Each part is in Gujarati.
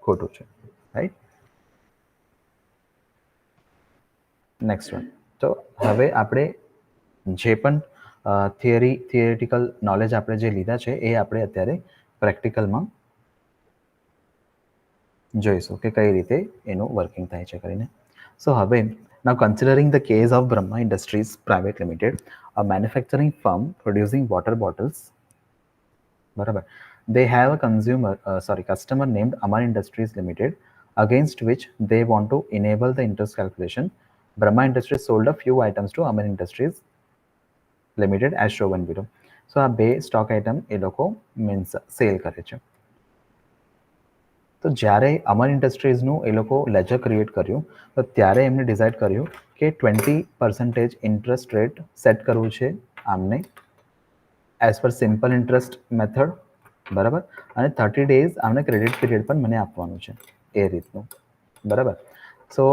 ખોટું છે, રાઈટ. Next one. તો હવે આપણે જે પણ થિયરિટિકલ નોલેજ આપણે જે લીધા છે એ આપણે અત્યારે પ્રેક્ટિકલમાં જોઈશું કે કઈ રીતે એનું વર્કિંગ થાય છે કરીને. સો હવે now considering the case of Brahma Industries Private Limited, a manufacturing firm producing water bottles, બરાબર, they have a customer named Amar Industries Limited, against which they want to enable the interest calculation. Brahma Industries sold a few items to Amar Industries Limited as shown below. So આ બે સ્ટોક આઇટમ એ લોકો મીન્સ સેલ કરે છે. તો જ્યારે અમર ઇન્ડસ્ટ્રીઝનું એ લોકો લેજર ક્રિએટ કર્યું તો ત્યારે એમને ડિસાઇડ કર્યું કે 20% ઇન્ટરેસ્ટ રેટ સેટ કરવું છે આમને as per simple interest method, બરાબર, અને 30 days આમને ક્રેડિટ પીરિયડ પણ મને આપવાનું છે એ રીતનું, બરાબર. સો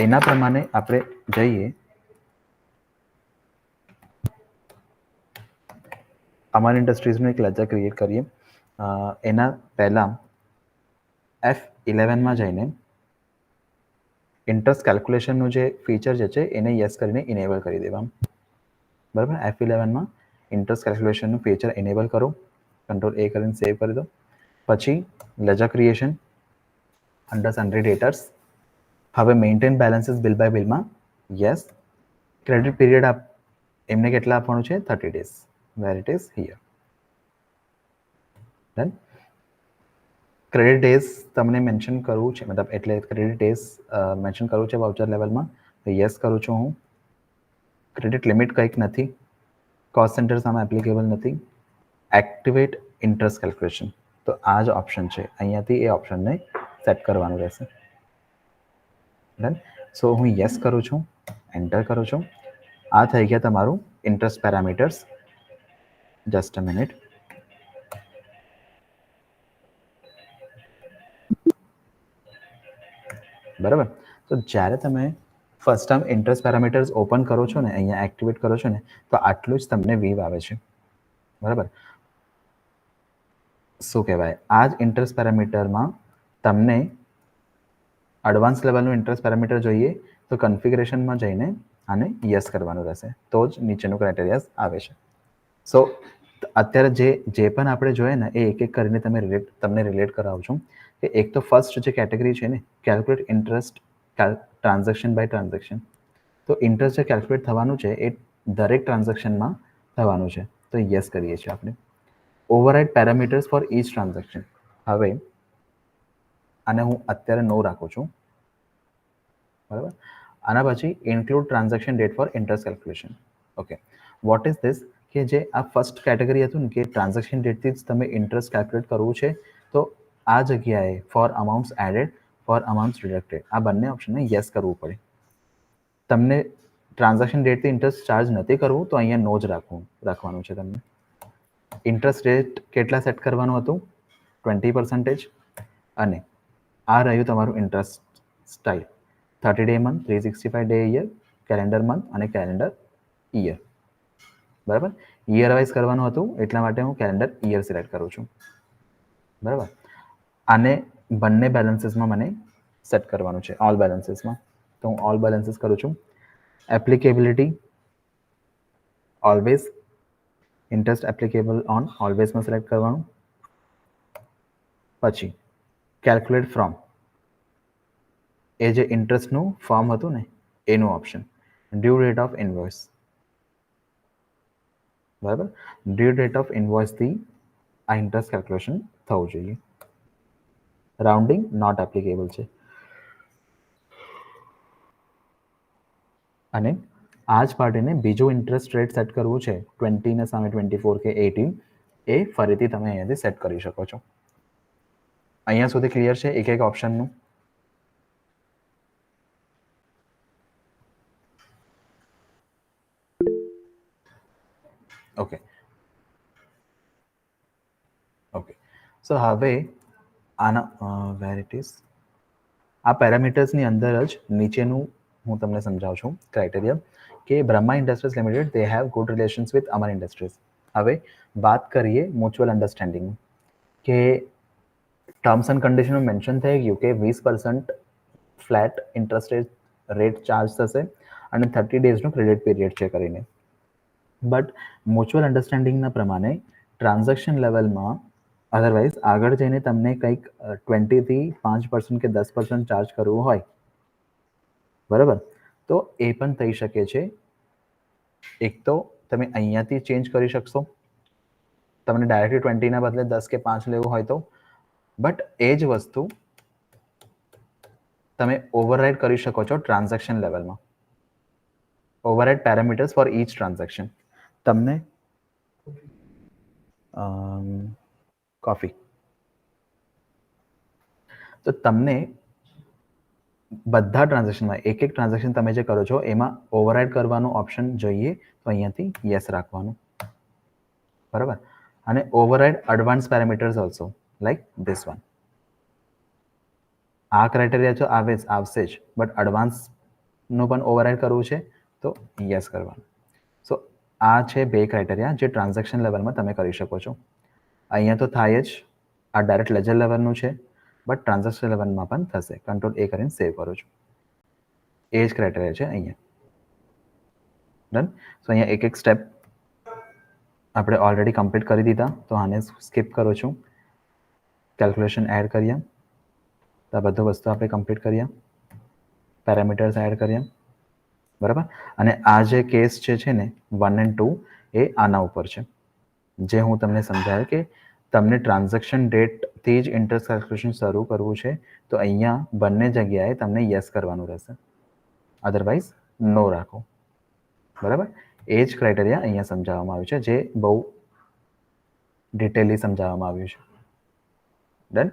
એના પ્રમાણે આપણે જઈએ. અમર ઇન્ડસ્ટ્રીઝનું એક લેજર ક્રિએટ કરીએ. એના પહેલાં F11માં જઈને ઇન્ટરેસ્ટ કેલ્ક્યુલેશનનું જે ફીચર જે છે એને યસ કરીને ઇનેબલ કરી દેવાનું, બરાબર. F11માં ઇન્ટરેસ્ટ કેલ્ક્યુલેશનનું ફીચર ઇનેબલ કરો, કંટ્રોલ A કરીને સેવ કરી દો. પછી ledger creation under sundry debtors. હવે મેન્ટેન બેલેન્સીસ બિલ બાય બિલમાં યસ. ક્રેડિટ પીરિયડ એમને કેટલા આપવાનું છે? 30 days, where it is here. Done. Credit days તમને મેન્શન કરવું છે, મતલબ એટલે ક્રેડિટ ડેઝ મેન્શન કરવું છે વાઉચર લેવલમાં, તો યસ કરું છું હું. ક્રેડિટ લિમિટ કંઈક નથી, કોસ્ટ સેન્ટર સામે એપ્લિકેબલ નથી. એક્ટિવેટ ઇન્ટરેસ્ટ કેલ્ક્યુલેશન, તો આ જ ઓપ્શન છે, અહીંયાથી એ ઓપ્શનને સેટ કરવાનું રહેશે. ડન. સો હું યસ કરું છું, એન્ટર કરું છું. આ થઈ ગયા તમારું interest parameters. Just a minute. બરાબર. તો જ્યારે તમે first time interest parameters open કરો છો ને, અહીંયા એક્ટિવેટ કરો છો ને, તો આટલું જ તમને વીવ આવે છે, બરાબર. શું કહેવાય, આ જ ઇન્ટરેસ્ટ પેરામીટરમાં તમને એડવાન્સ લેવલનું ઇન્ટરેસ્ટ પેરામીટર જોઈએ તો કન્ફિગરેશનમાં જઈને આને યસ કરવાનું રહેશે, તો જ નીચેનું ક્રાઇટેરિયાસ આવે છે. સો અત્યારે જે પણ આપણે જોઈએ ને એ એક એક કરીને તમને રિલેટ કરાવું છું કે એક તો ફર્સ્ટ જે કેટેગરી છે ને, calculate interest transaction by transaction. તો ઇન્ટરેસ્ટ જે કેલ્ક્યુલેટ થવાનું છે એ દરેક ટ્રાન્ઝેક્શનમાં થવાનું છે, તો યસ કરીએ છીએ આપણે. Override parameters for each transaction. હવે આને હું અત્યારે નો રાખું છું, બરાબર. આના પછી include transaction date four interest calculation. Okay, what is this? કે જે આ ફર્સ્ટ કેટેગરી હતું ને કે ટ્રાન્ઝેક્શન ડેટથી જ તમે ઇન્ટરેસ્ટ કેલ્ક્યુલેટ કરવું છે, તો આ જગ્યાએ ફોર અમાઉન્ટ્સ એડેડ, ફોર અમાઉન્ટ્સ ડિડક્ટેડ, આ બંને ઓપ્શનને યસ કરવું પડે. તમને ટ્રાન્ઝેક્શન ડેટથી ઇન્ટરેસ્ટ ચાર્જ નથી કરવું તો અહીંયા નો જ રાખવાનું છે તમને. ઇન્ટરેસ્ટ રેટ કેટલા સેટ કરવાનું હતું? 20%. અને આ રહ્યું તમારું interest style, 30 day month, 365 day year, calendar month અને કેલેન્ડર યર, બરાબર. યર વાઇઝ કરવાનું હતું એટલા માટે હું કેલેન્ડર યર સિલેક્ટ કરું છું, બરાબર. આને બંને બેલેન્સીસમાં મને સેટ કરવાનું છે, ઓલ બેલેન્સીસમાં, તો હું ઓલ બેલેન્સીસ કરું છું. Applicability always, interest applicable on ઓલવેઝમાં સિલેક્ટ કરવાનું. પછી કેલ્ક્યુલેટ ફ્રોમ, એ જે ઇન્ટરેસ્ટનું ફોર્મ હતું ને એનું option. Due date of invoice, બરાબર. ડ્યુ ડેટ ઓફ ઇનવોઇસથી આ ઇન્ટરેસ્ટ કેલ્ક્યુલેશન થવું જોઈએ. રાઉન્ડિંગ નોટ એપ્લિકેબલ છે. અને આ જ પાર્ટીને બીજું ઇન્ટરેસ્ટ રેટ સેટ કરવું છે 20 ને સામે 24 કે 18, એ ફરીથી તમે અહીંયાથી સેટ કરી શકો છો. અહીંયા સુધી ક્લિયર છે એક એક ઓપ્શનનું? Okay okay. સો હવે આના વેર ઇટ ઇઝ, આ પેરામીટર્સની અંદર જ નીચેનું હું તમને સમજાવું છું ક્રાઇટેરિયા કે Brahma industries limited they have good relations with Amar industries. હવે વાત કરીએ મ્યુચ્યુઅલ અન્ડરસ્ટેન્ડિંગ કે ટર્મ્સ એન્ડ કન્ડિશનમાં મેન્શન થઈ ગયું કે 20% ફ્લેટ ઇન્ટરેસ્ટ રેટ ચાર્જ થશે અને 30 ડેઝનો ક્રેડિટ પીરિયડ છે કરીને. બટ મ્યુચ્યુઅલ અન્ડરસ્ટેન્ડિંગના પ્રમાણે ટ્રાન્ઝેક્શન લેવલમાં અધરવાઇઝ આગળ જઈને તમને કંઈક 20થી 5% કે 10% ચાર્જ કરવું હોય, બરાબર, તો એ પણ થઈ શકે છે. એક તો તમે અહીંયાથી ચેન્જ કરી શકશો, તમને ડાયરેક્ટલી 20ના બદલે 10 કે 5 લેવું હોય તો, બટ એ જ વસ્તુ તમે ઓવરરાઇડ કરી શકો છો ટ્રાન્ઝેક્શન લેવલમાં. Override parameters for each transaction. તમને કોફી, તો તમને બધા ટ્રાન્ઝેક્શનમાં એક ટ્રાન્ઝેક્શન તમે જે કરો છો એમાં ઓવરરાઇડ કરવાનું ઓપ્શન જોઈએ તો અહીંયાથી યસ રાખવાનું, બરાબર. અને override advance parameters also like this one. આ ક્રાઇટેરિયા તો આવશે જ, બટ એડવાન્સનું પણ ઓવરરાઇડ કરવું છે તો યસ કરવાનું. સો આ છે 2 ક્રાઇટેરિયા જે ટ્રાન્ઝેક્શન લેવલમાં તમે કરી શકો છો. અહીંયા તો થાય જ, આ ડાયરેક્ટ લેજર લેવલનું છે, બટ ટ્રાન્ઝેક્શન લેવલમાં પણ થશે. કંટ્રોલ A કરીને સેવ કરું છું. એ જ ક્રાઇટેરિયા છે અહીંયા. ડન. સો અહીંયા એક સ્ટેપ આપણે ઓલરેડી કમ્પ્લીટ કરી દીધા, તો આને સ્કીપ કરું છું. કેલ્ક્યુલેશન એડ કર્યા, તો આ બધું વસ્તુ આપણે કમ્પ્લીટ કર્યા, પેરામીટર્સ એડ કર્યા, બરાબર. અને આ જે કેસ છે ને 1 and 2 એ આના ઉપર છે, જે હું તમને સમજાવ્યું કે તમને ટ્રાન્ઝેક્શન ડેટથી જ ઇન્ટરેસ્ટ કેલ્ક્યુલેશન શરૂ કરવું છે તો અહીંયા બંને જગ્યાએ તમને યસ કરવાનું રહેશે, અધરવાઇઝ નો રાખો, બરાબર. એ જ ક્રાઇટેરિયા અહીંયા સમજાવવામાં આવ્યું છે, જે બહુ ડિટેલી સમજાવવામાં આવ્યું છે. ડન.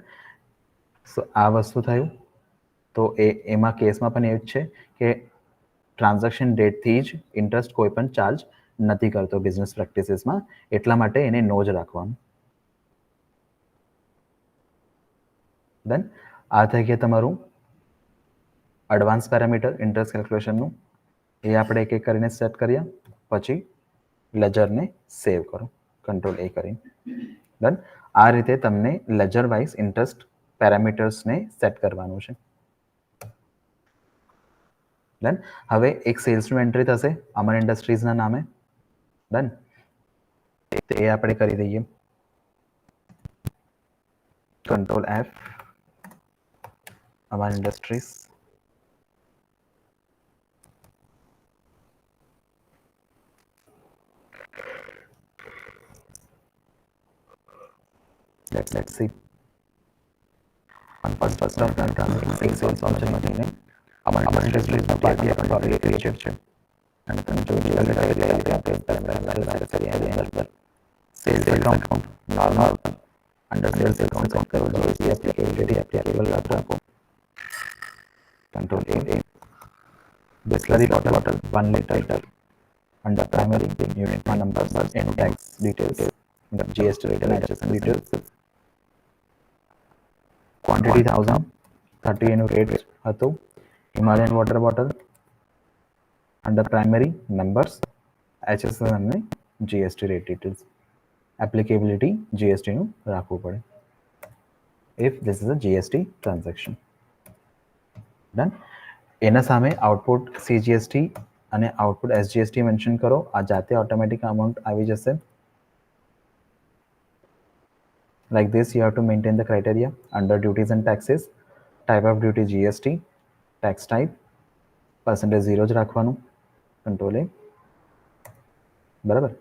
સો આ વસ્તુ થયું. તો એમાં કેસમાં પણ એવું જ છે કે ટ્રાન્ઝેક્શન ડેટથી જ ઇન્ટરેસ્ટ કોઈ પણ ચાર્જ નથી કરતો બિઝનેસ પ્રેક્ટિસીસમાં, એટલા માટે એને નો જ રાખવાનું. દેન આ થઈ ગયા તમારું એડવાન્સ પેરામીટર ઇન્ટરેસ્ટ કેલ્ક્યુલેશનનું. એ આપણે એક કરીને સેટ કર્યા, પછી લેજરને સેવ કરો કંટ્રોલ A કરીને. ડન. આ રીતે તમને લેજર વાઇઝ ઇન્ટરેસ્ટ પેરામીટર્સને સેટ કરવાનું છે. ડન. હવે એક સેલ્સનું એન્ટ્રી થશે અમર ઇન્ડસ્ટ્રીઝના નામે. ડન. એ આપણે કરી દઈએ, control F, Amar Industries. Let's see. First of all, sales option મટીને અમર ઇન્ડસ્ટ્રીઝનો પાર્ટી આપણે ઓલરેડી ક્રિએટેડ છે અને તમે જોઈ અંદર sales account normal under sales account set કરો, GST એપ્લિકેબલ રાખો, control A. Distillery bottle 1 liter under primary unit numbers and tax details, the GST rate and HSN details, quantity 1000, 30 એનું રેટ હતું. Himalayan water bottle under primary numbers, HSN અને GST રેટ ડિટેલ્સ. એપ્લિકેબિલિટી GSTનું રાખવું પડે if this is a GST transaction. Done. એના સામે આઉટપુટ CGST અને આઉટપુટ SGST મેન્શન કરો, આ જાતે ઓટોમેટિક અમાઉન્ટ આવી જશે. Like this, you have to maintain the criteria under duties and taxes. Type of duty GST, tax type percentage 0 જ રાખવાનું, કંટ્રોલ A, બરાબર.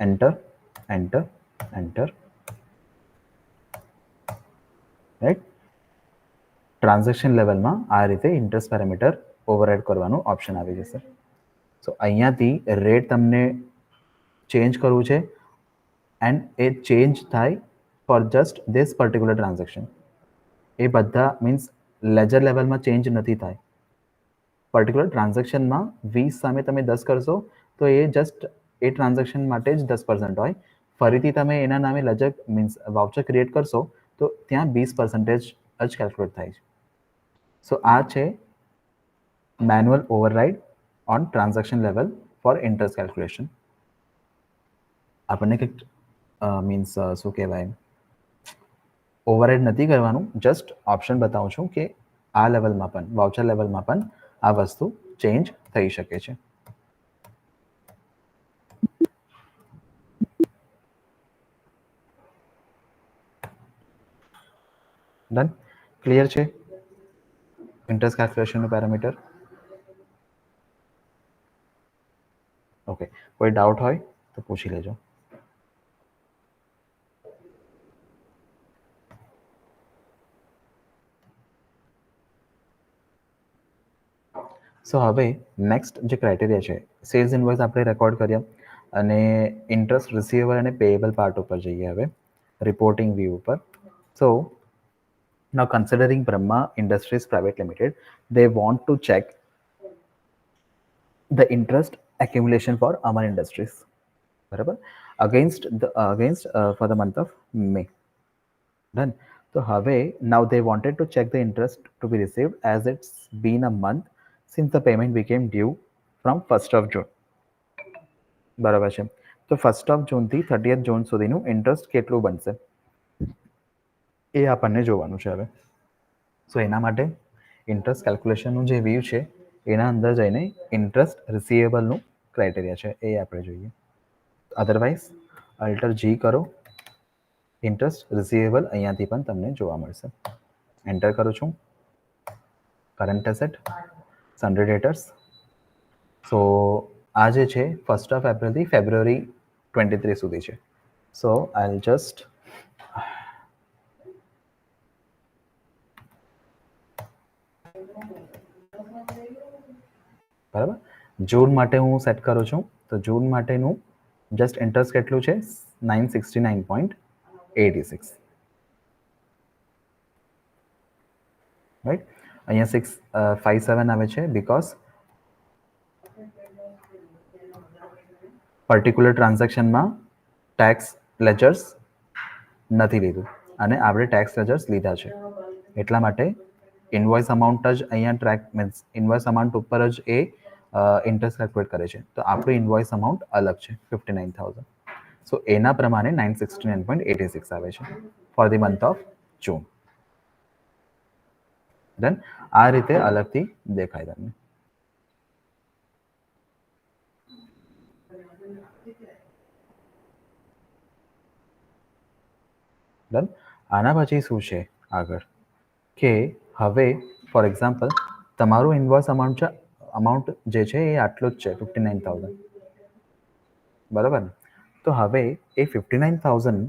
Enter enter enter. Right. Transaction લેવલમાં આ રીતે ઇન્ટરેસ્ટ પેરામીટર ઓવરરાઇડ કરવાનું ઓપ્શન આવી જશે. સો અહીંયાથી રેટ તમને ચેન્જ કરવું છે એન્ડ એ ચેન્જ થાય for just this particular transaction. એ બધા મીન્સ લેજર લેવલમાં ચેન્જ નથી થાય. પર્ટિક્યુલર ટ્રાન્ઝેક્શનમાં 20 સામે તમે 10 કરશો તો એ જસ્ટ એ ટ્રાન્ઝેક્શન માટે જ 10% હોય. ફરીથી તમે એના નામે લેજર મીન્સ વાઉચર ક્રિએટ કરશો તો ત્યાં 20% જ કેલ્ક્યુલેટ થાય છે. સો આ છે manual override on transaction level for interest calculation. આપણને કંઈક મીન્સ શું કહેવાય, ઓવરરાઇડ નથી કરવાનું, જસ્ટ ઓપ્શન બતાવું છું કે આ લેવલમાં પણ વાઉચર લેવલમાં પણ આ વસ્તુ ચેન્જ થઈ શકે છે. ડન, ક્લિયર છે ઇન્ટરેસ્ટ કેલ્ક્યુલેશનનું પેરામીટર? ઓકે, કોઈ ડાઉટ હોય તો પૂછી લેજો. સો હવે નેક્સ્ટ જે ક્રાઇટેરિયા છે, સેલ્સ ઇનવોઇસ આપણે રેકોર્ડ કર્યા અને ઇન્ટરેસ્ટ રિસીવેબલ અને પેએબલ પાર્ટ ઉપર જઈએ હવે રિપોર્ટિંગ વ્યૂ ઉપર. સો now considering Brahma Industries Private Limited, they want to check the interest accumulation for Aman Industries, બરાબર, against for the month of May. Done. So હવે now they wanted to check the interest to be received as it's been a month since the payment became due from 1st of June. બરાબર છે. તો 1st of June થી 30th June સુધીનું ઇન્ટરેસ્ટ કેટલું બનશે એ આપણને જોવાનું છે હવે. સો એના માટે ઇન્ટરેસ્ટ કેલ્ક્યુલેશનનું જે વ્યૂ છે એના અંદર જઈને ઇન્ટરેસ્ટ રિસીવેબલનું ક્રાઇટેરિયા છે એ આપણે જોઈએ. અધરવાઇઝ અલ્ટર જી કરો, ઇન્ટરેસ્ટ રિસીવેબલ અહીંયાથી પણ તમને જોવા મળશે. એન્ટર કરું છું, કરંટ એસેટ, સન્ડ્રી ડેટર્સ. સો આ જે છે 1st of April થી ફેબ્રુઆરી 23 સુધી છે. સો આઈ જસ્ટ બરાબર, જૂન માટે હું સેટ કરું છું. તો જૂન માટેનું જસ્ટ ઇન્ટરેસ્ટ કેટલું છે 969.86, રાઈટ. અહીંયા 657 આવે છે બીકોઝ પર્ટિક્યુલર ટ્રાન્ઝેક્શનમાં ટેક્સ લેજર્સ નથી લીધું અને આપણે ટેક્સ લેજર્સ લીધા છે, એટલા માટે ઇન્વોઇસ અમાઉન્ટ જ અહીંયા ટ્રેક મીન્સ ઇન્વોઇસ અમાઉન્ટ ઉપર જ એ ઇન્ટરેસ્ટ કેલ્ક્યુલેટ કરે છે. તો આપણું ઇન્વોઇસ અમાઉન્ટ અલગ છે 59,000. સો એના પ્રમાણે 969.86 આવે છે for the month of June. Done, આ રીતે અલગથી દેખાય તમને. ડન, આના પછી શું છે આગળ કે હવે ફોર એક્ઝામ્પલ તમારું ઇન્વોઇસ અમાઉન્ટ જે છે એ આટલું જ છે 59,000, બરાબર ને. તો હવે એ 59,000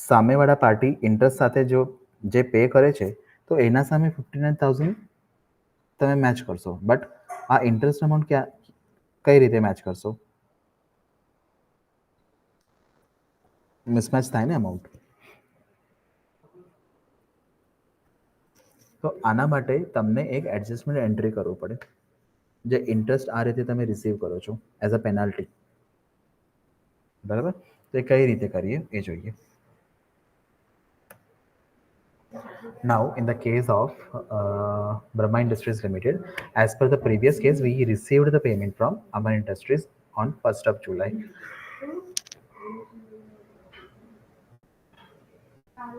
સામેવાળા પાર્ટી ઇન્ટરેસ્ટ સાથે જો જે પે કરે છે તો એના સામે 59,000 તમે મેચ કરશો, બટ આ ઇન્ટરેસ્ટ અમાઉન્ટ કઈ રીતે મેચ કરશો? મિસમેચ થાય ને અમાઉન્ટ. તો આના માટે તમને એક એડજસ્ટમેન્ટ એન્ટ્રી કરવું પડે, જે ઇન્ટરેસ્ટ આ રીતે તમે રિસીવ કરો છો એઝ અ પેનાલ્ટી, બરાબર. તો એ કઈ રીતે કરીએ એ જોઈએ. Now, in the case of Brahma Industries Limited, as per the previous case, we received the payment from Aman Industries on 1st of July.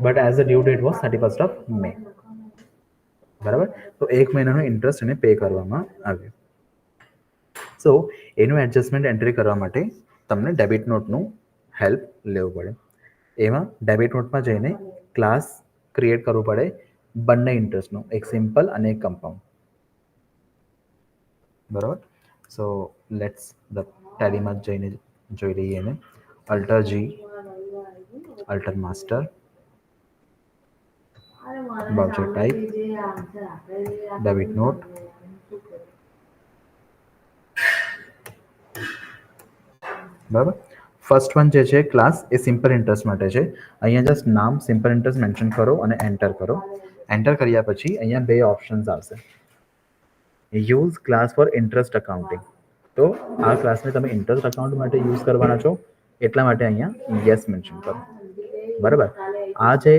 But as the due date was 31st of May. બરાબર, તો એક મહિનાનો ઇન્ટરેસ્ટ એને પે કરવામાં આવ્યો. સો એનું એડજસ્ટમેન્ટ એન્ટ્રી કરવા માટે તમને ડેબિટ નોટનું હેલ્પ લેવું પડે. એમાં ડેબિટ નોટમાં જઈને ક્લાસ ક્રિએટ કરવું પડે બંને ઇન્ટરેસ્ટનું, એક સિમ્પલ અને એક કમ્પાઉન્ડ, બરાબર. સો લેટ્સ ધ ટેલીમાં જઈને જોઈ લઈએ એને. Alter G, alter master, voucher type, debit note, બરાબર. ફર્સ્ટ વન જે છે ક્લાસ એ સિમ્પલ ઇન્ટરેસ્ટ માટે છે. અહીંયા જસ્ટ નામ સિમ્પલ ઇન્ટરેસ્ટ મેન્શન કરો અને એન્ટર કરો. એન્ટર કર્યા પછી અહીંયા બે ઓપ્શન્સ આવશે, use class for interest accounting. તો આ ક્લાસને તમે ઇન્ટરેસ્ટ અકાઉન્ટ માટે યુઝ કરવાના છો એટલા માટે અહીંયા યસ મેન્શન કરો, બરાબર. આ જે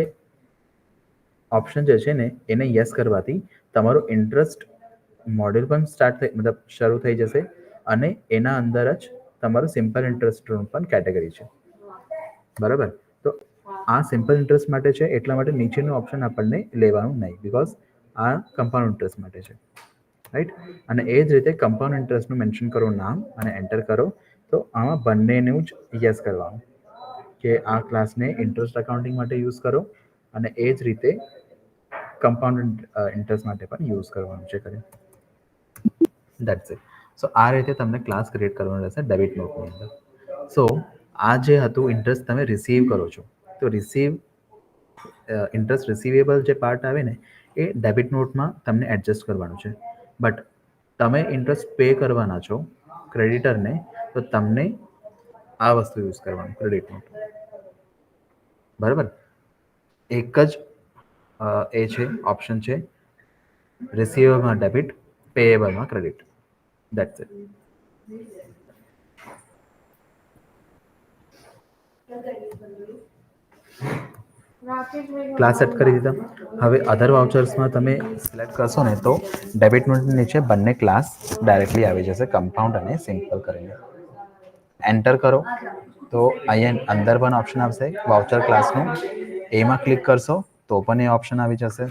ઓપ્શન જે છે ને એને યસ કરવાથી તમારું ઇન્ટરેસ્ટ મોડ્યુલ પણ મતલબ શરૂ થઈ જશે અને એના અંદર જ તમારું સિમ્પલ ઇન્ટરેસ્ટનું પણ કેટેગરી છે, બરાબર. તો આ સિમ્પલ ઇન્ટરેસ્ટ માટે છે, એટલા માટે નીચેનું ઓપ્શન આપણને લેવાનું નહીં, બીકોઝ આ કમ્પાઉન્ડ ઇન્ટરેસ્ટ માટે છે, રાઈટ. અને એ જ રીતે કમ્પાઉન્ડ ઇન્ટરેસ્ટનું મેન્શન કરો નામ અને એન્ટર કરો, તો આમાં બંનેનું જ યસ કરવાનું કે આ ક્લાસને ઇન્ટરેસ્ટ અકાઉન્ટિંગ માટે યુઝ કરો અને એ જ રીતે કમ્પાઉન્ડ ઇન્ટરેસ્ટ માટે પણ યુઝ કરવાનું છે કરી. That's it. સો આ રીતે તમને ક્લાસ ક્રિએટ કરવાનો રહેશે ડેબિટ નોટની અંદર. સો આ જે હતું ઇન્ટરેસ્ટ તમે રિસીવ કરો છો, તો ઇન્ટરેસ્ટ રિસીવેબલ જે પાર્ટ આવે ને એ ડેબિટ નોટમાં તમને એડજસ્ટ કરવાનું છે. બટ તમે ઇન્ટરેસ્ટ પે કરવાના છો ક્રેડિટરને, તો તમને આ વસ્તુ યુઝ કરવાનું ક્રેડિટ નોટ. બરાબર. એક જ એ છે ઓપ્શન છે, રિસીવેબલમાં ડેબિટ, પેએબલમાં credit. That's it. Class set કરી દીધા. હવે અધર વાઉચર્સમાં તમે સિલેક્ટ કરશો ને તો ડેબિટ નોટની નીચે બંને ક્લાસ ડાયરેક્ટલી આવી જશે, કમ્પાઉન્ડ અને સિમ્પલ કરીને. એન્ટર કરો તો અહીંયા અંદર પણ ઓપ્શન આવશે વાઉચર ક્લાસનું, એમાં ક્લિક કરશો તો પણ એ ઓપ્શન આવી જશે.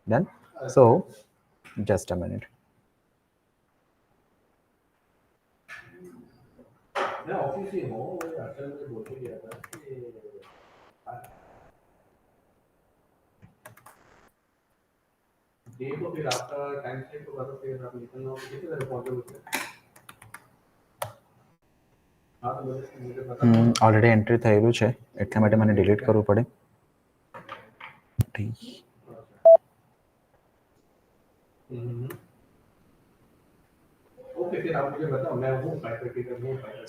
Done. So just a minute. Already entry થયેલું છે એટલા માટે મને ડિલીટ કરવું પડે.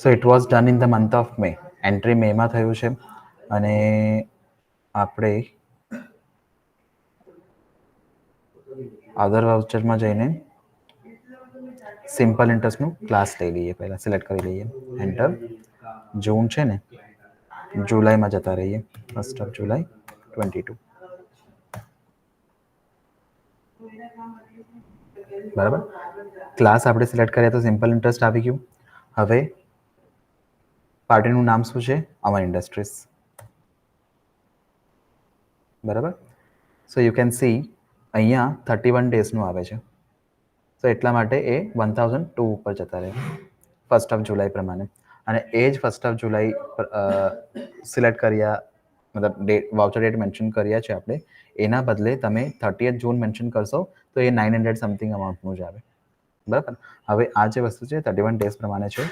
So it was done in the month of May. Entry મેમાં થયું છે અને આપણે અધર વાઉચરમાં જઈને સિમ્પલ ઇન્ટરેસ્ટનું ક્લાસ લઈ લઈએ, પહેલાં સિલેક્ટ કરી લઈએ. એન્ટર. જૂન છે ને, જુલાઈમાં જતા રહીએ, 1st ઓફ જુલાઈ 22. બરાબર. ક્લાસ આપણે સિલેક્ટ કરીએ તો સિમ્પલ ઇન્ટરેસ્ટ આવી ગયું. હવે પાર્ટીનું નામ શું છે? અમર ઇન્ડસ્ટ્રીઝ. બરાબર. સો યુ કેન સી અહીંયા 31 ડેઝનું આવે છે, સો એટલા માટે એ 1002 ઉપર જતા રહે 1st ઓફ જુલાઈ પ્રમાણે. અને એ જ 1st ઓફ જુલાઈ સિલેક્ટ કર્યા, મતલબ વાઉચર ડેટ મેન્શન કર્યા છે આપણે, એના બદલે તમે 30th જૂન મેન્શન કરશો તો એ 900 સમથિંગ અમાઉન્ટનું જ આવે. બરાબર. હવે આ જે વસ્તુ છે 31 ડેઝ પ્રમાણે છે.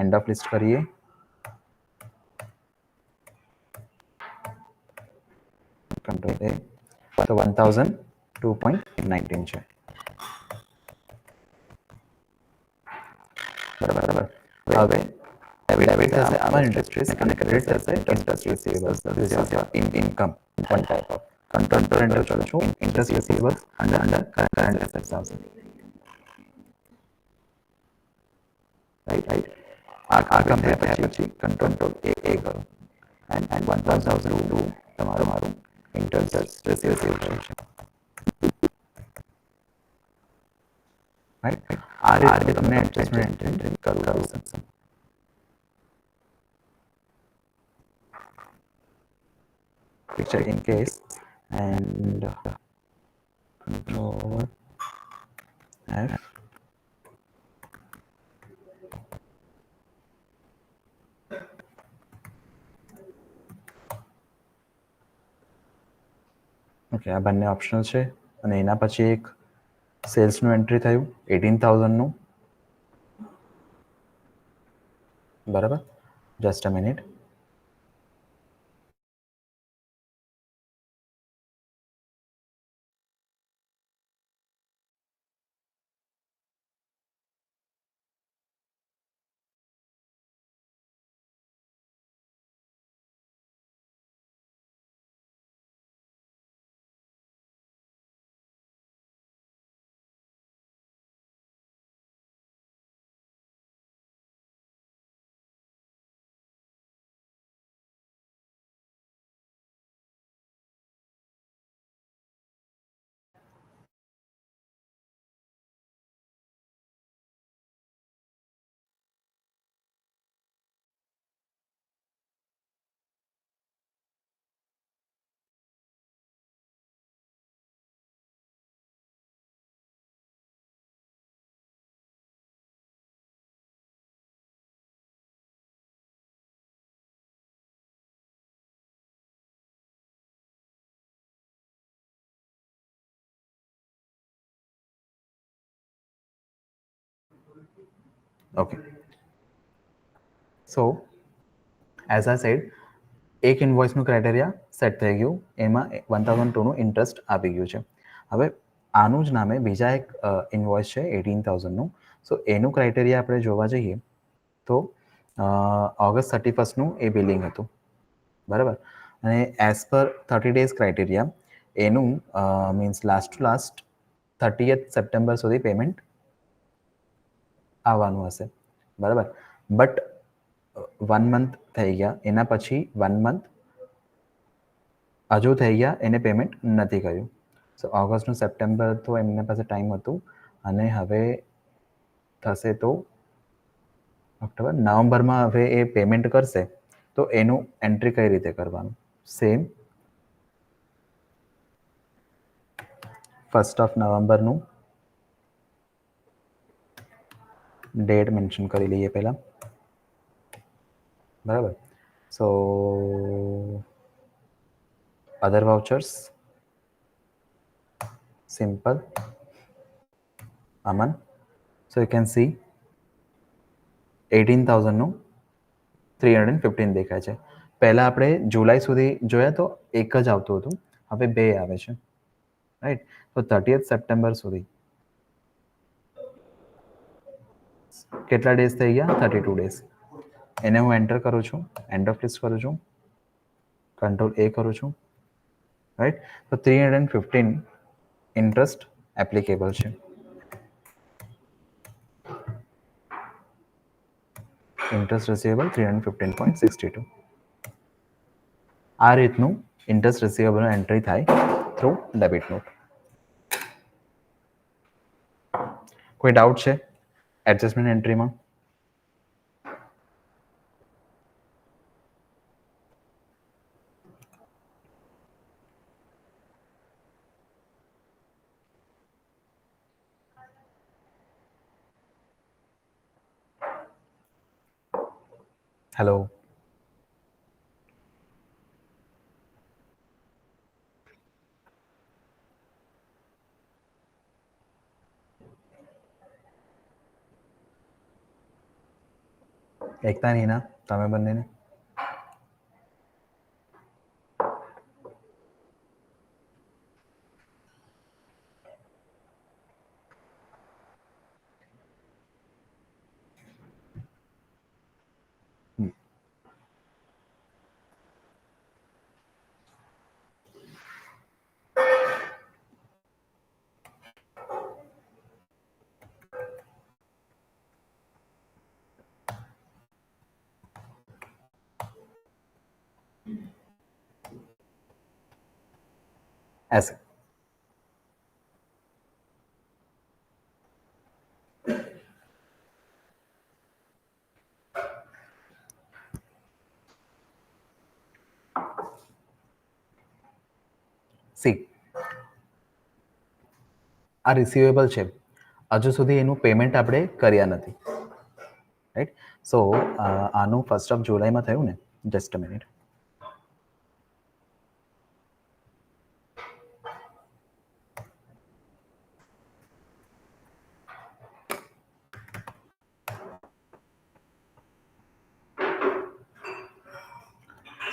એન્ડ ઓફ લિસ્ટ કરીએ. કંટ્રોલ એ, તો 1002.19 છે. બરાબર. હવે ડેબિટ થશે અમર ઇન્ડસ્ટ્રીઝ અને ક્રેડિટ થશે interest receivables. This is your income, one type of. Control enter કરું છું, interest receivables under current assets આવશે. રાઈટ. આ કમ્પેર પછી કંટ્રોલ એ કરો એન્ડ 1002 તમારું ઇન્ટરેસ્ટ રિસીવ થયું છે. રાઈટ. આ રીતે તમને એન્ટ્રી કરવું શકશે. Picture in case and control F. Okay, આ બંને ઓપ્શનલ છે અને એના પછી એક સેલ્સનું એન્ટ્રી થયું 18,000નું. બરાબર. Just a minute. Okay, so as આ સેડ એક ઇન્વોઇસનું ક્રાઇટેરિયા સેટ થઈ ગયું, એમાં 1002નું ઇન્ટરેસ્ટ આવી ગયું છે. હવે આનું જ નામે બીજા એક ઇન્વોઇસ છે 18,000નું. સો એનું ક્રાઇટેરિયા આપણે જોવા જઈએ તો ઓગસ્ટ 31નું એ બિલિંગ હતું, બરાબર. અને એઝ પર 30 ડેઝ ક્રાઇટેરિયા એનું means last two last 30th September સુધી પેમેન્ટ આવવાનું હશે, બરાબર. બટ 1 મંથ થઈ ગયા, એના પછી 1 મંથ હજુ થઈ ગયા, એને પેમેન્ટ નથી કર્યું. સો ઓગસ્ટનું સપ્ટેમ્બર તો એમના પાસે ટાઈમ હતું, અને હવે થશે તો ઓક્ટોબર નવેમ્બરમાં હવે એ પેમેન્ટ કરશે, તો એનું એન્ટ્રી કઈ રીતે કરવાનું? સેમ 1 નવેમ્બરનું ડેટ મેન્શન કરી લઈએ પહેલાં, બરાબર. સો અધર વાઉચર્સ સિમ્પલ અમન. સો યુ કેન સી 18,000નું 315 દેખાય છે. પહેલાં આપણે જુલાઈ સુધી જોયા તો એક જ આવતું હતું, હવે 2 આવે છે, રાઈટ. તો 30th સપ્ટેમ્બર સુધી કેટલા ડેઝ થઈ ગયા? 32 ડેઝ. એને હું એન્ટર કરું છું, એન્ડ ઓફ લિસ્ટ કરું છું, કંટ્રોલ A કરું છું, રાઈટ. તો 315 ઇન્ટરેસ્ટ એપ્લિકેબલ છે. Interest receivable 315.62. આ રીતનું ઇન્ટરેસ્ટ રિસીવેબલ એન્ટ્રી થાય થ્રુ ડેબિટ નોટ. કોઈ ડાઉટ છે એડજસ્ટમેન્ટ એન્ટ્રીમાં? હેલો, એકતા નીના, તમે બંનેને ऐसे સી આ રિસીવેબલ છે, હજુ સુધી એનું પેમેન્ટ આપણે કર્યા નથી, રાઈટ. સો આનું 1 જુલાઈમાં થયું ને, just a minute.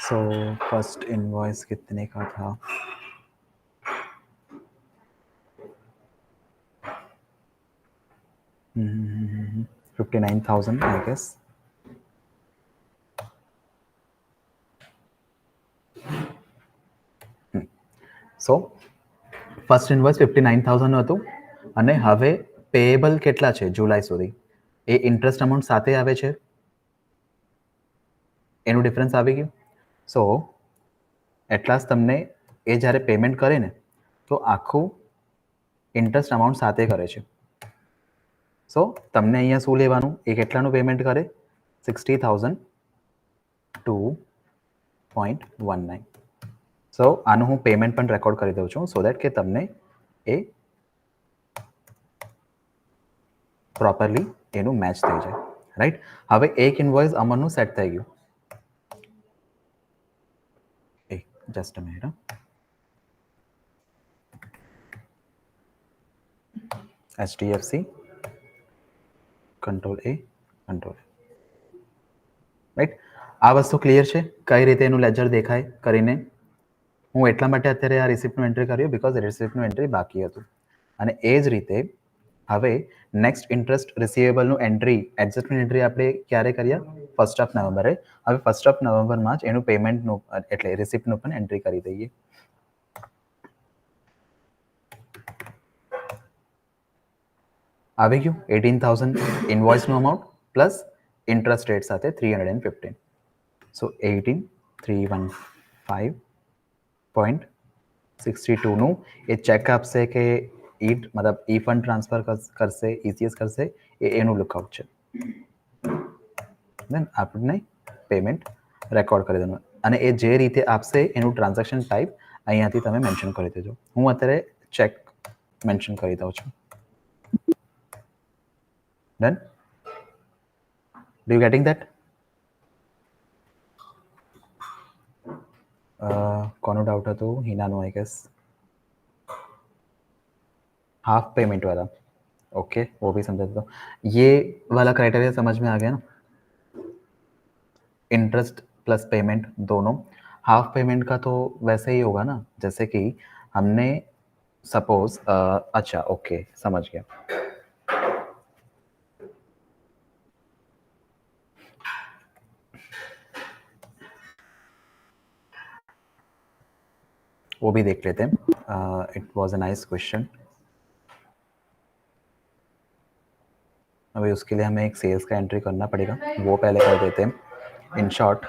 So first invoice कितने का था? Hmm, 59,000 I guess. So first invoice 59,000 હતું, અને હવે પેએબલ કેટલા છે જુલાઈ સુધી, એ ઇન્ટરેસ્ટ અમાઉન્ટ સાથે આવે છે, એનું ડિફરન્સ આવી ગયું. સો એટલા જ તમને એ જ્યારે પેમેન્ટ કરે ને, તો આખું ઇન્ટરેસ્ટ અમાઉન્ટ સાથે કરે છે. સો તમને અહીંયા શું લેવાનું, એ કેટલાનું પેમેન્ટ કરે? 60,002.19. સો આનું હું પેમેન્ટ પણ રેકોર્ડ કરી દઉં છું, સો દેટ કે તમને એ પ્રોપરલી એનું મેચ થઈ જાય, રાઈટ. હવે એક ઇન્વોઇસ અમરનું સેટ થઈ ગયું. Just a minute. HDFC, control A, control, right. આ વસ્તુ ક્લિયર છે કઈ રીતે એનું લેજર દેખાય કરીને. હું એટલા માટે અત્યારે આ રિસિપ્ટનું એન્ટ્રી કર્યું બિકોઝ રિસિપ્ટનું એન્ટ્રી બાકી હતું. અને એ જ રીતે હવે નેક્સ્ટ ઇન્ટરેસ્ટ રિસીવેબલનું એન્ટ્રી એડજસ્ટમેન્ટ એન્ટ્રી આપણે ક્યારે કર્યા? 1st ઓફ નવેમ્બરે. હવે 1st ઓફ નવેમ્બરમાં જ એનું પેમેન્ટનું એટલે રિસિપ્ટનું પણ એન્ટ્રી કરી દઈએ. આવી ગયું 18,000 ઇનવોઇસનું અમાઉન્ટ પ્લસ ઇન્ટરેસ્ટ રેટ સાથે 315. સો 18,315.62નું એ ચેક આપશે કે ઈટ મતલબ ઈ ફંડ ટ્રાન્સફર કરશે, ઈસીએસ કરશે, એનું લુકઆઉટ છે. દેન આપણને પેમેન્ટ રેકોર્ડ કરી દેવાનું અને એ જે રીતે આપશે એનું ટ્રાન્ઝેક્શન ટાઈપ અહીંયાથી તમે મેન્શન કરી દેજો. હું અત્યારે ચેક મેન્શન કરી દઉં છું. Done? Do you getting that? કોનો डाउट હતું? હિનાનું आई गेस. हाफ पेमेंट वाला, ओके वो भी समझा दो. ये वाला क्राइटेरिया समझ में आ गया ना? इंटरेस्ट प्लस पेमेंट दोनों. हाफ पेमेंट का तो वैसे ही होगा ना, जैसे कि हमने सपोज अच्छा ओके समझ गया. वो भी देख लेते हैं. It was a nice question. अभी उसके लिए हमें एक सेल्स का एंट्री करना पड़ेगा, वो पहले कर देते हैं. इन शॉर्ट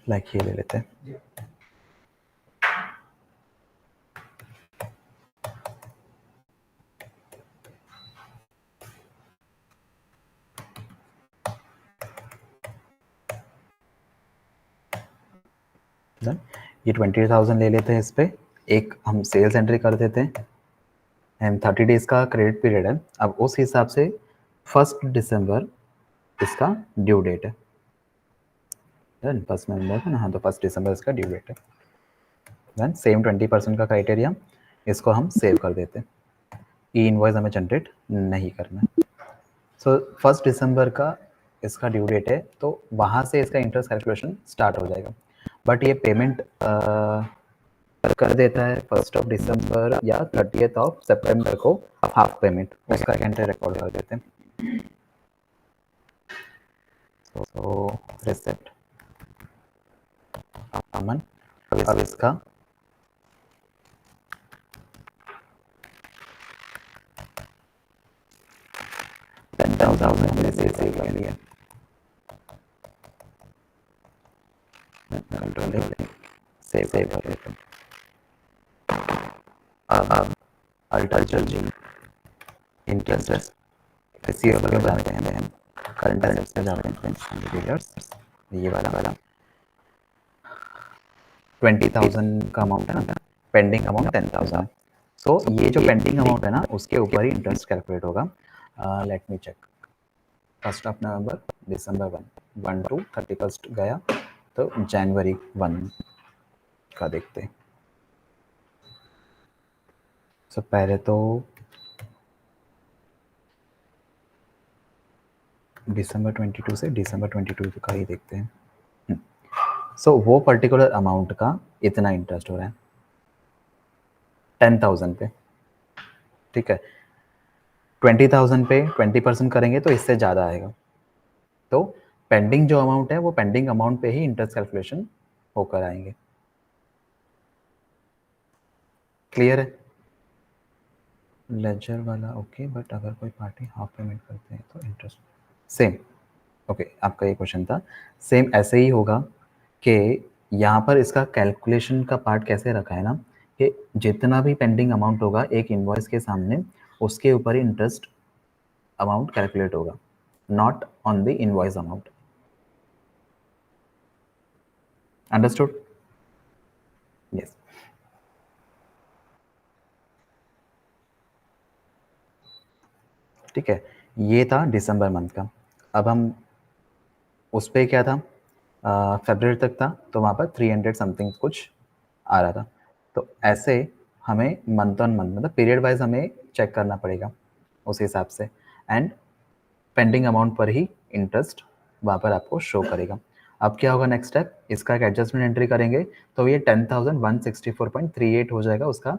लाइक ये ले लेते हैं. ये 20,000 ले लेते हैं. इस पे एक हम सेल्स एंट्री कर देते हैं एंड 30 डेज का क्रेडिट पीरियड है. अब उस हिसाब से 1 दिसंबर इसका ड्यू डेट है. 1 नवंबर है ना? हाँ, तो 1 दिसंबर इसका ड्यू डेट है. देन सेम 20% का क्राइटेरिया, इसको हम सेव कर देते हैं. ई इनवॉइस हमें जनरेट नहीं करना. सो 1 दिसंबर का इसका ड्यू डेट है, तो वहाँ से इसका इंटरेस्ट कैलकुलेशन स्टार्ट हो जाएगा. बट ये पेमेंट कर देता है 1 दिसंबर या 30 सितंबर को हाफ पेमेंट, उसका एंट्री रिकॉर्ड कर देते हैं. तो रिसेप्ट अमन. अब इसका हमने सेव कर लिया. कंट्रोल सेव कर लेते हैं. अब अल्टर जी इंटरेस्ट रिसीवेबल में जाते हैं हम, करंट एसेट्स में जाते हैं. ये वाला 20,000 का अमाउंट है ना, पेंडिंग अमाउंट 10,000. सो ये जो पेंडिंग अमाउंट है ना, उसके ऊपर ही इंटरेस्ट कैलकुलेट होगा. Let me check. 1 नवंबर, दिसंबर 1 to 31 गया, तो जनवरी 1 का देखते हैं. सो पहले तो दिसंबर 22 से दिसंबर 22 का ही देखते हैं. सो वो पर्टिकुलर अमाउंट का इतना इंटरेस्ट हो रहा है 10,000 पे. ठीक है, 20,000 पे 20% करेंगे तो इससे ज़्यादा आएगा. तो पेंडिंग जो अमाउंट है वो पेंडिंग अमाउंट पे ही इंटरेस्ट कैलकुलेशन होकर आएंगे. क्लियर है? लेजर वाला ओके, बट अगर कोई पार्टी हाफ पेमेंट करते हैं तो इंटरेस्ट सेम. ओके, आपका ये क्वेश्चन था. सेम ऐसे ही होगा कि यहाँ पर इसका कैलकुलेशन का पार्ट कैसे रखा है ना, कि जितना भी पेंडिंग अमाउंट होगा एक इनवॉइस के सामने, उसके ऊपर ही इंटरेस्ट अमाउंट कैलकुलेट होगा, not on the invoice amount. Understood? Yes. ठीक है, ये था दिसंबर मंथ का। अब हम उस पे क्या था, फरवरी तक था, तो वहाँ पर 300 समथिंग कुछ आ रहा था। तो ऐसे हमें मंथ ऑन मंथ मतलब पीरियड वाइज हमें चेक करना पड़ेगा उस हिसाब से, एंड पेंडिंग अमाउंट पर ही इंटरेस्ट वहाँ पर आपको शो करेगा। अब क्या होगा नेक्स्ट स्टेप, इसका एक एडजस्टमेंट एंट्री करेंगे तो ये 10,164.38 हो जाएगा उसका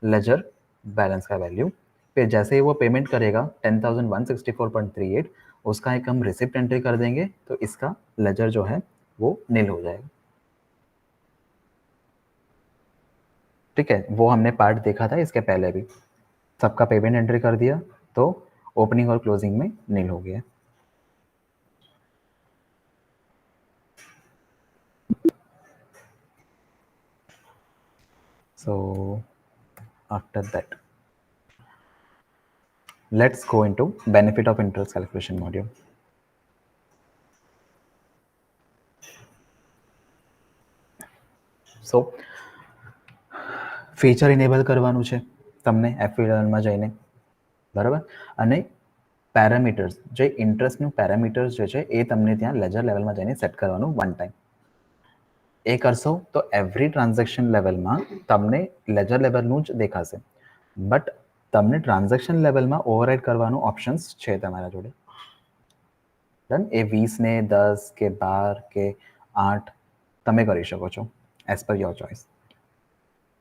लेजर बैलेंस का वैल्यू। फिर जैसे ही वो पेमेंट करेगा 10,164.38, उसका एक हम रिसिप्ट एंट्री कर देंगे, तो इसका लेजर जो है वो नील हो जाएगा। ठीक है, वो हमने पार्ट देखा था इसके पहले भी, सबका पेमेंट एंट्री कर दिया तो ओपनिंग और क्लोजिंग में नील हो गया। So after that, let's go into benefit of interest calculation module. So feature enable કરવાનું છે તમને એફઈએલમાં જઈને, બરાબર, અને પેરામીટર્સ જે ઇન્ટરેસ્ટનું પેરામીટર્સ જે છે એ તમને ત્યાં લેજર લેવલમાં જઈને સેટ કરવાનું વન ટાઈમ એ કરશો તો એવરી ટ્રાન્ઝેક્શન લેવલમાં તમને લેજર લેવલનું જ દેખાશે, બટ તમને ટ્રાન્ઝેક્શન લેવલમાં ઓવરરાઇડ કરવાનું ઓપ્શન્સ છે તમારા જોડે. ડન, એ 20 ને 10 કે 12 કે 8 તમે કરી શકો છો as per your choice,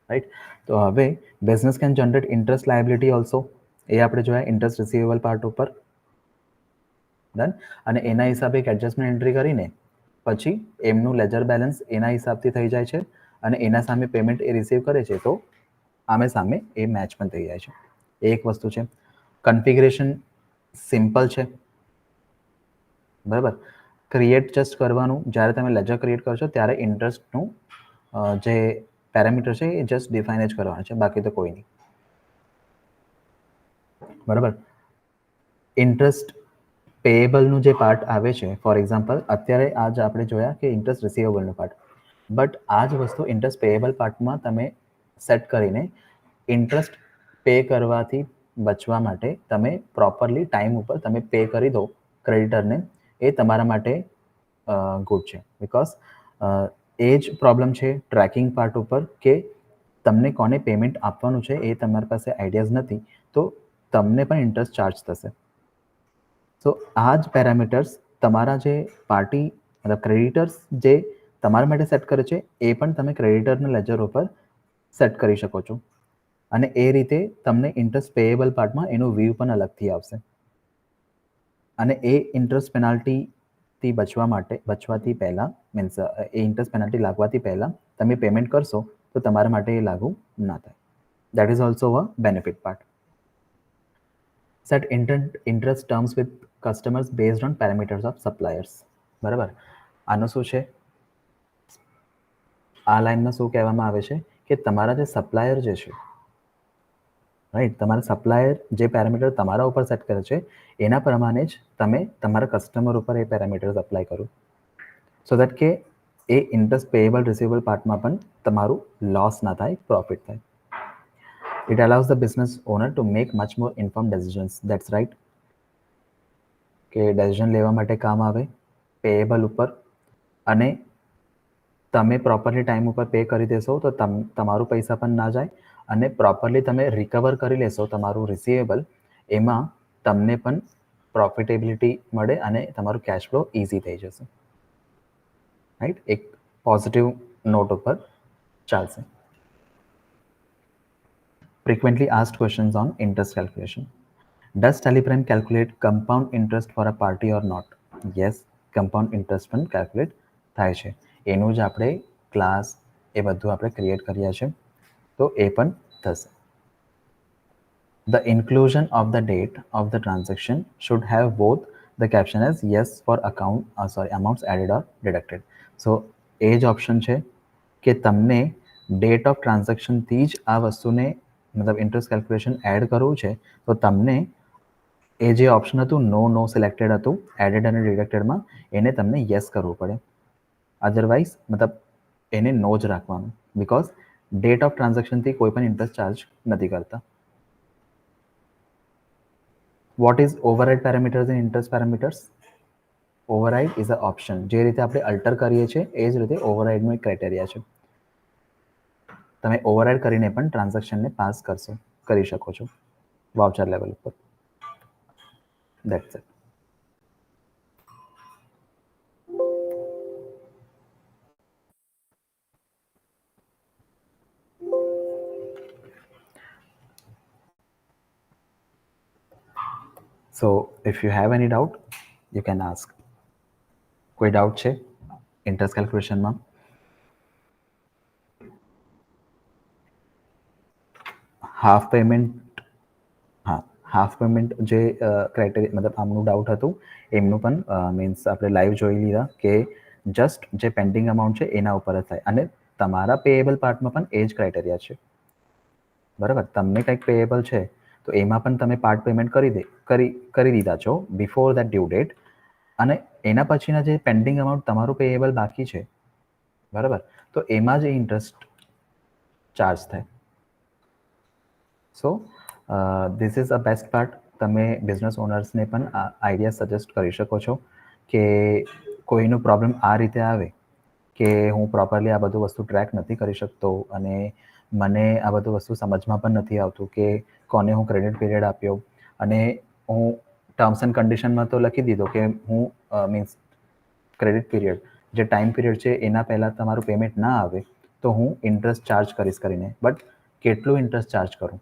right. તો હવે business can generate interest liability also, એ આપણે જોયા ઇન્ટરેસ્ટ રિસીવેબલ પાર્ટ ઉપર. ડન, અને એના હિસાબે એક એડજસ્ટમેન્ટ એન્ટ્રી કરીને પછી એમનું લેજર બેલેન્સ એના હિસાબથી થઈ જાય છે, અને એના સામે પેમેન્ટ એ રિસીવ કરે છે તો આમે સામે એ મેચ પણ થઈ જાય છે. એ એક વસ્તુ છે. કન્ફિગરેશન સિમ્પલ છે, બરાબર. ક્રિએટ જસ્ટ કરવાનું, જ્યારે તમે લેજર ક્રિએટ કરશો ત્યારે ઇન્ટરેસ્ટનું જે પેરામીટર છે એ જસ્ટ ડિફાઇન જ કરવાનું છે, બાકી તો કોઈ નહીં, બરાબર. ઇન્ટરેસ્ટ પેએબલનું જે પાર્ટ આવે છે, ફોર એક્ઝામ્પલ અત્યારે આજ આપણે જોયા કે ઇન્ટરેસ્ટ રિસીવેબલનો પાર્ટ, બટ આ જ વસ્તુ ઇન્ટરેસ્ટ પેએબલ પાર્ટમાં તમે સેટ કરીને ઇન્ટરેસ્ટ પે કરવાથી બચવા માટે તમે પ્રોપરલી ટાઈમ ઉપર તમે પે કરી દો ક્રેડિટરને, એ તમારા માટે ગુડ છે. બિકોઝ એ જ પ્રોબ્લેમ છે ટ્રેકિંગ પાર્ટ ઉપર કે તમને કોને પેમેન્ટ આપવાનું છે એ તમારી પાસે આઈડિયાઝ નથી, તો તમને પણ ઇન્ટરેસ્ટ ચાર્જ થશે. સો આ જ પેરામીટર્સ તમારા જે પાર્ટી મતલબ ક્રેડિટર્સ જે તમારા માટે સેટ કરે છે એ પણ તમે ક્રેડિટરના લેજર ઉપર સેટ કરી શકો છો, અને એ રીતે તમને ઇન્ટરેસ્ટ પેએબલ પાર્ટમાં એનું વ્યૂ પણ અલગથી આવશે. અને એ ઇન્ટરેસ્ટ પેનાલ્ટીથી બચવાથી પહેલાં મીન્સ એ ઇન્ટરેસ્ટ પેનાલ્ટી લાગવાથી પહેલાં તમે પેમેન્ટ કરશો તો તમારા માટે એ લાગુ ના થાય. That is also a benefit part. Set interest terms with customers based on parameters of suppliers, બરાબર. આનું શું છે, આ લાઇનમાં શું કહેવામાં આવે છે કે તમારા જે સપ્લાયર જે છે, રાઈટ, તમારા સપ્લાયર જે પેરામીટર તમારા ઉપર સેટ કરે છે એના પ્રમાણે જ તમે તમારા કસ્ટમર ઉપર એ પેરામીટર્સ અપ્લાય કરો, સો દેટ કે એ ઇન્ટરેસ્ટ પેએબલ રિસીવેબલ પાર્ટમાં પણ તમારું લોસ ના થાય, પ્રોફિટ થાય. It allows the business owner to make much more inform decisions. That's right, કે ડિસિઝન લેવા માટે કામ આવે પેએબલ ઉપર, અને તમે પ્રોપરલી ટાઈમ ઉપર પે કરી દેશો તો તમારું પૈસા પણ ના જાય, અને પ્રોપરલી તમે રિકવર કરી લેશો તમારું રિસીવેબલ, એમાં તમને પણ પ્રોફિટેબિલિટી મળે અને તમારું કેશ ફ્લો ઇઝી થઈ જશે, રાઈટ. એક પોઝિટિવ નોટ ઉપર ચાલશે. Frequently asked questions on interest calculation. Does Teleprime calculate compound interest for a party or not? Yes, compound interest પણ calculate થાય છે. એનું જ આપણે ક્લાસ એ બધું આપણે ક્રિએટ કર્યા છે, તો એ પણ થશે. The inclusion of the date of the transaction should have both the caption as yes for amounts added or deducted. So એ જ ઓપ્શન છે કે તમને ડેટ ઓફ ટ્રાન્ઝેક્શનથી જ આ વસ્તુને મતલબ ઇન્ટરેસ્ટ કેલ્ક્યુલેશન એડ કરવું છે, તો તમને એ જે ઓપ્શન હતું નો સિલેક્ટેડ હતું એડેડ અને ડિડક્ટેડમાં, એને તમને યસ કરવું પડે, અધરવાઇઝ મતલબ એને નો જ રાખવાનું, બિકોઝ ડેટ ઓફ ટ્રાન્ઝેક્શનથી કોઈ પણ ઇન્ટરેસ્ટ ચાર્જ નથી કરતા. What is override parameters in interest parameters? Override is a option. જે રીતે આપણે અલ્ટર કરીએ છીએ એ જ રીતે ઓવરરાઇડનું એક ક્રાઇટેરિયા છે. તમે ઓવરરાઇડ કરીને પણ ટ્રાન્ઝેક્શનને પાસ કરી શકો છો વાઉચર લેવલ ઉપર. That's it. So if you have any doubt, you can ask. કોઈ ડાઉટ છે ઇન્ટરેસ્ટ કેલ્ક્યુલેશનમાં? હાફ પેમેન્ટ, હા, હાફ પેમેન્ટ જે ક્રાઇટેરિયા મતલબ આમનું ડાઉટ હતું એમનું પણ મીન્સ આપણે લાઈવ જોઈ લીધા કે જસ્ટ જે પેન્ડિંગ અમાઉન્ટ છે એના ઉપર જ થાય અને તમારા પેએબલ પાર્ટમાં પણ એ જ ક્રાઇટેરિયા છે. બરાબર, તમને કંઈક પેએબલ છે તો એમાં પણ તમે પાર્ટ પેમેન્ટ કરી દીધા છો બિફોર દેટ ડ્યુ ડેટ, અને એના પછીના જે પેન્ડિંગ અમાઉન્ટ તમારું પેએબલ બાકી છે, બરાબર, તો એમાં જ ઇન્ટરેસ્ટ ચાર્જ થાય. So this is a best part. તમે બિઝનેસ ઓનર્સને પણ આ આઈડિયા સજેસ્ટ કરી શકો છો કે કોઈનો પ્રોબ્લેમ આ રીતે આવે કે હું પ્રોપરલી આ બધું વસ્તુ ટ્રેક નથી કરી શકતો અને મને આ બધું વસ્તુ સમજમાં પણ નથી આવતું કે કોને હું ક્રેડિટ પીરિયડ આપ્યો, અને હું ટર્મ્સ એન્ડ કન્ડિશનમાં તો લખી દીધો કે હું મીન્સ ક્રેડિટ પીરિયડ જે ટાઈમ પીરિયડ છે એના પહેલાં તમારું પેમેન્ટ ના આવે તો હું ઇન્ટરેસ્ટ ચાર્જ કરીશ કરીને, બટ કેટલું ઇન્ટરેસ્ટ ચાર્જ કરું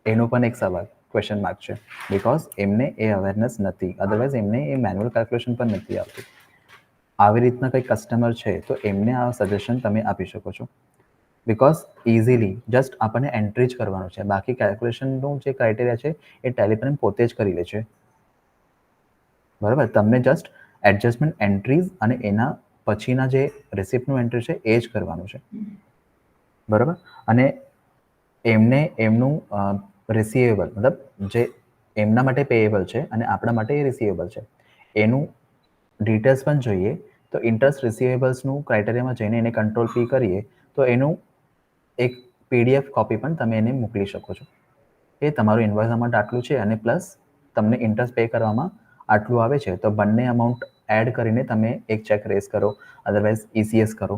એનો પણ એક સવાલ ક્વેશ્ચન માર્ક છે. બિકોઝ એમને એ અવેરનેસ નથી, અધરવાઇઝ એમને એ મેન્યુઅલ કેલ્ક્યુલેશન પણ નથી આવતું. આવી રીતના કંઈ કસ્ટમર છે તો એમને આ સજેશન તમે આપી શકો છો. બિકોઝ ઇઝીલી જસ્ટ આપણને એન્ટ્રી જ કરવાનું છે, બાકી કેલ્ક્યુલેશનનું જે ક્રાઇટેરિયા છે એ ટેલિપ્રેમ પોતે જ કરી લે છે. બરાબર, તમને જસ્ટ એડજસ્ટમેન્ટ એન્ટ્રીઝ અને એના પછીના જે રિસિપ્ટનું એન્ટ્રી છે એ જ કરવાનું છે. બરાબર, અને એમને એમનું રિસીવેબલ મતલબ જે એમના માટે પેએબલ છે અને આપણા માટે એ રિસીવેબલ છે એનું ડિટેલ્સ પણ જોઈએ. તો ઇન્ટરેસ્ટ રિસીવેબલ્સનું ક્રાઇટેરિયામાં જઈને એને કંટ્રોલ પી કરીએ તો એનું એક પીડીએફ કોપી પણ તમે એને મોકલી શકો છો એ તમારું ઇન્વોઇસ અમાઉન્ટ આટલું છે અને પ્લસ તમને ઇન્ટરેસ્ટ પે કરવામાં આટલું આવે છે, તો બંને અમાઉન્ટ એડ કરીને તમે એક ચેક રેઝ કરો, અધરવાઇઝ ઈસીએસ કરો,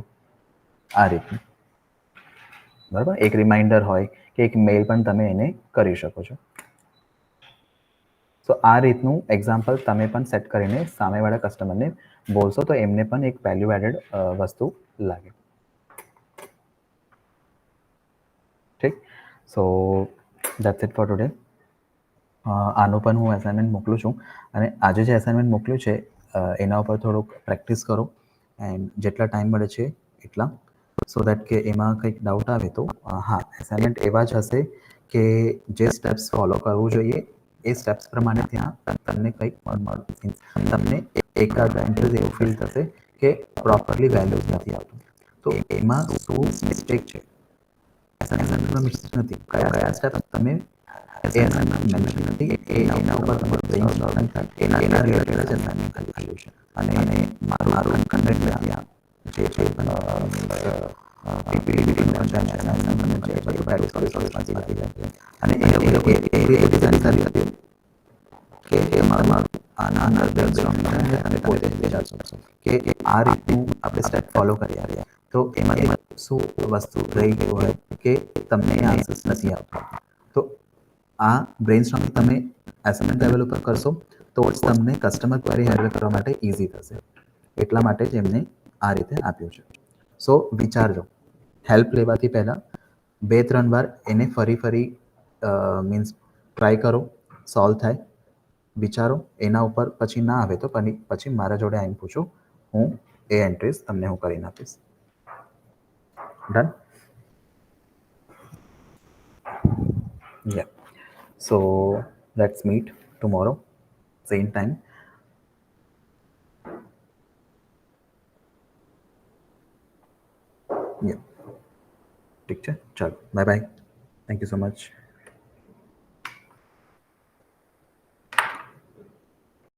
આ રીતનું. બરાબર, એક રિમાઇન્ડર હોય કે એક મેલ પણ તમે એને કરી શકો છો. તો આ રીતનું એક્ઝામ્પલ તમે પણ સેટ કરીને સામેવાળા કસ્ટમરને બોલશો તો એમને પણ એક વેલ્યુ એડેડ વસ્તુ લાગે. ઠીક, સો દેટ્સ ઇટ ફોર ટુડે. આનું પણ હું અસાઇનમેન્ટ મોકલું છું અને આજે જે અસાઇનમેન્ટ મોકલ્યું છે એના ઉપર થોડુંક પ્રેક્ટિસ કરો એન્ડ જેટલા ટાઈમ મળે છે એટલા, સો દેટ કે એમાં કંઈક ડાઉટ આવે તો હા, અસાઇનમેન્ટ એવા જ હશે કે જે સ્ટેપ્સ ફોલો કરવું જોઈએ એ સ્ટેપ્સ પ્રમાણે ત્યાં તમને કંઈક તમને એકાદ ઇન્ટરેસ્ટ એવું ફીલ થશે કે પ્રોપરલી વેલ્યુઝ નથી આવતું, તો એમાં શું મિસ્ટેક છે અસાઇનમેન્ટમાં મિસ્ટેક નથી, કયા સ્ટેપ્સ તમે એ અસાઇનમેન્ટ મેન્શન નથી એના ઉપર તમારું બ્રેઇનસ્ટોર્મિંગ થાય એના રિલેટેડ જ અસાઇનમેન્ટ કર્યું છે. અને મારું કન્ટેન્ટ ત્યાં જે છે પીપીટીનું કન્ટેન્ટ છે અસાઇનમેન્ટ છે બધું પેરિસ સોલ્યુશન્સમાંથી લીધું અને એ લોકોએ એ રીતે ડિઝાઇન કરી હતી કે તમારું આના અંદર બ્રેઇનસ્ટોર્મિંગ થાય અને પોતે જ વિચારશો કે આ રીતનું આપણે સ્ટેપ ફોલો કર્યા રહ્યા તો એમાં શું વસ્તુ રહી ગઈ હોય કે તમને એ આન્સર્સ નથી આવતા, તો આ બ્રેઇનસ્ટોર્મિંગ તમે એસાઇનમેન્ટ લેવલ ઉપર કરશો તો જ તમને કસ્ટમર ક્વેરી હેન્ડલ કરવા માટે ઇઝી થશે. એટલા માટે જ એમને આ રીતે આપ્યું છે. સો વિચારજો, હેલ્પ લેવાથી પહેલાં 2-3 વાર એને ફરી મીન્સ ટ્રાય કરો, સોલ્વ થાય, વિચારો, એના ઉપર પછી ના આવે તો પછી મારા જોડે આવીને પૂછો, હું એ એન્ટ્રીઝ તમને હું કરીને આપીશ. Done? Yeah. So let's meet tomorrow, same time. Yeah. ठीक है, चलो, bye bye, thank you so much.